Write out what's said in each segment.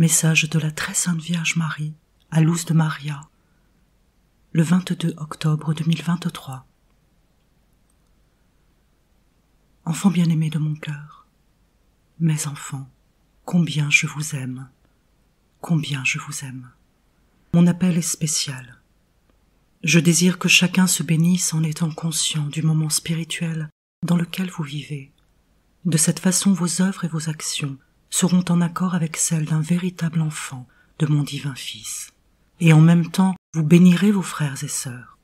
Message de la très sainte Vierge Marie à Luz de Maria, le 22 octobre 2023. Enfants bien-aimés de mon cœur, mes enfants, combien je vous aime, combien je vous aime. Mon appel est spécial. Je désire que chacun se bénisse en étant conscient du moment spirituel dans lequel vous vivez. De cette façon, vos œuvres et vos actions seront en accord avec celles d'un véritable enfant de mon divin Fils. Et en même temps, vous bénirez vos frères et sœurs.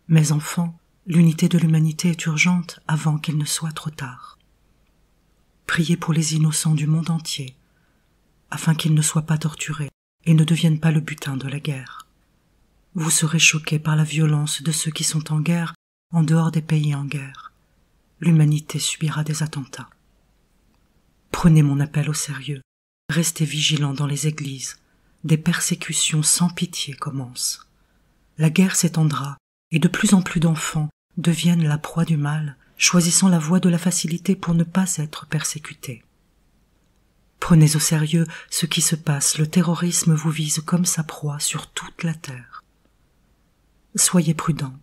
Mes enfants, l'unité de l'humanité est urgente avant qu'il ne soit trop tard. Priez pour les innocents du monde entier, afin qu'ils ne soient pas torturés et ne deviennent pas le butin de la guerre. Vous serez choqués par la violence de ceux qui sont en guerre en dehors des pays en guerre. L'humanité subira des attentats. Prenez mon appel au sérieux, restez vigilants dans les églises, des persécutions sans pitié commencent. La guerre s'étendra et de plus en plus d'enfants deviennent la proie du mal, choisissant la voie de la facilité pour ne pas être persécutés. Prenez au sérieux ce qui se passe, le terrorisme vous vise comme sa proie sur toute la terre. Soyez prudents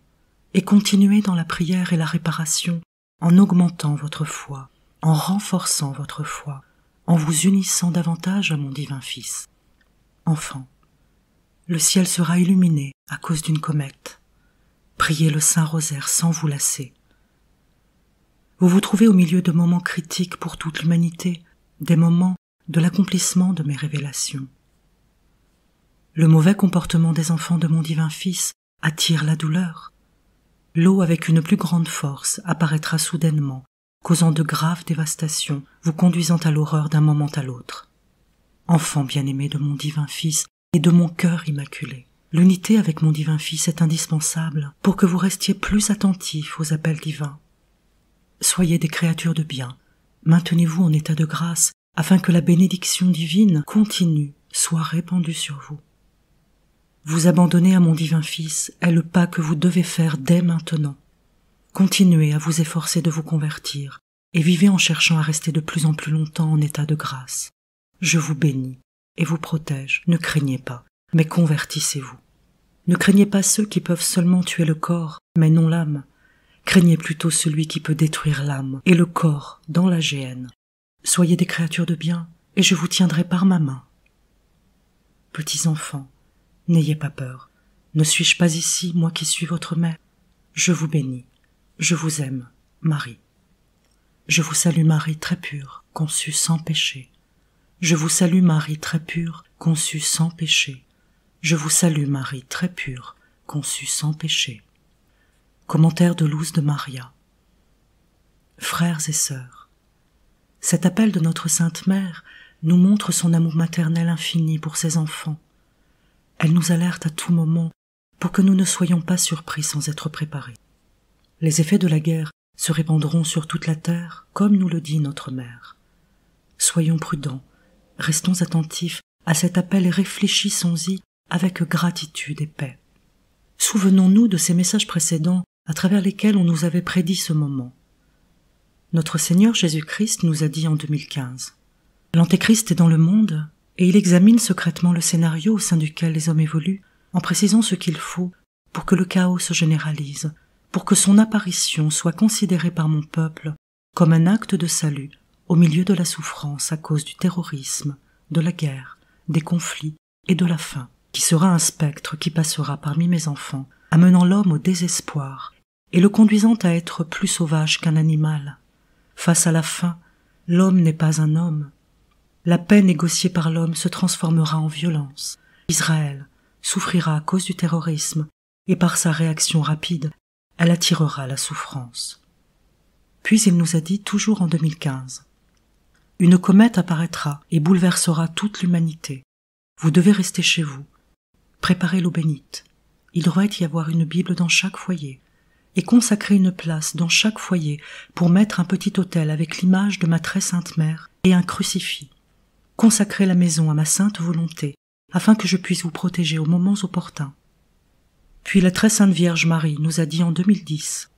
et continuez dans la prière et la réparation en augmentant votre foi, en renforçant votre foi, en vous unissant davantage à mon divin Fils. Enfants, le ciel sera illuminé à cause d'une comète. Priez le Saint-Rosaire sans vous lasser. Vous vous trouvez au milieu de moments critiques pour toute l'humanité, des moments de l'accomplissement de mes révélations. Le mauvais comportement des enfants de mon divin Fils attire la douleur. L'eau avec une plus grande force apparaîtra soudainement, causant de graves dévastations, vous conduisant à l'horreur d'un moment à l'autre. Enfants bien-aimés de mon divin Fils et de mon cœur immaculé, l'unité avec mon divin Fils est indispensable pour que vous restiez plus attentifs aux appels divins. Soyez des créatures de bien, maintenez-vous en état de grâce afin que la bénédiction divine continue soit répandue sur vous. Vous abandonner à mon divin Fils est le pas que vous devez faire dès maintenant. Continuez à vous efforcer de vous convertir et vivez en cherchant à rester de plus en plus longtemps en état de grâce. Je vous bénis et vous protège. Ne craignez pas, mais convertissez-vous. Ne craignez pas ceux qui peuvent seulement tuer le corps, mais non l'âme. Craignez plutôt celui qui peut détruire l'âme et le corps dans la géhenne. Soyez des créatures de bien et je vous tiendrai par ma main. Petits enfants, n'ayez pas peur. Ne suis-je pas ici, moi qui suis votre mère? Je vous bénis. Je vous aime, Marie. Je vous salue Marie très pure, conçue sans péché. Je vous salue Marie très pure, conçue sans péché. Je vous salue Marie très pure, conçue sans péché. Commentaire de Luz de Maria. Frères et sœurs, cet appel de notre Sainte Mère nous montre son amour maternel infini pour ses enfants. Elle nous alerte à tout moment pour que nous ne soyons pas surpris sans être préparés. Les effets de la guerre se répandront sur toute la terre, comme nous le dit notre Mère. Soyons prudents, restons attentifs à cet appel et réfléchissons-y avec gratitude et paix. Souvenons-nous de ces messages précédents à travers lesquels on nous avait prédit ce moment. Notre Seigneur Jésus-Christ nous a dit en 2015 « L'Antéchrist est dans le monde et il examine secrètement le scénario au sein duquel les hommes évoluent en précisant ce qu'il faut pour que le chaos se généralise, pour que son apparition soit considérée par mon peuple comme un acte de salut au milieu de la souffrance à cause du terrorisme, de la guerre, des conflits et de la faim, qui sera un spectre qui passera parmi mes enfants, amenant l'homme au désespoir et le conduisant à être plus sauvage qu'un animal. Face à la faim, l'homme n'est pas un homme. La paix négociée par l'homme se transformera en violence. Israël souffrira à cause du terrorisme et par sa réaction rapide, elle attirera la souffrance. Puis il nous a dit, toujours en 2015, « Une comète apparaîtra et bouleversera toute l'humanité. Vous devez rester chez vous. Préparez l'eau bénite. Il devrait y avoir une Bible dans chaque foyer et consacrer une place dans chaque foyer pour mettre un petit autel avec l'image de ma très sainte mère et un crucifix. Consacrez la maison à ma sainte volonté afin que je puisse vous protéger aux moments opportuns. » Puis la très sainte Vierge Marie nous a dit en 2010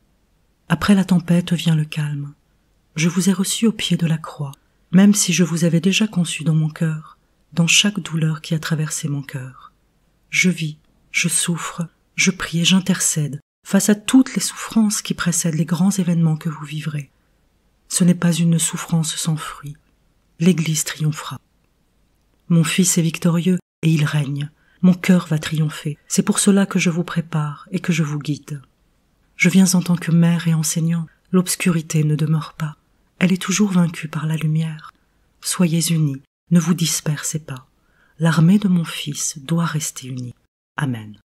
« Après la tempête vient le calme. Je vous ai reçu au pied de la croix, même si je vous avais déjà conçu dans mon cœur. dans chaque douleur qui a traversé mon cœur. Je vis, je souffre, je prie et j'intercède face à toutes les souffrances qui précèdent les grands événements que vous vivrez. Ce n'est pas une souffrance sans fruit. L'Église triomphera. Mon Fils est victorieux et il règne. Mon cœur va triompher. C'est pour cela que je vous prépare et que je vous guide. Je viens en tant que mère et enseignant. L'obscurité ne demeure pas. Elle est toujours vaincue par la lumière. Soyez unis, ne vous dispersez pas. L'armée de mon Fils doit rester unie. Amen.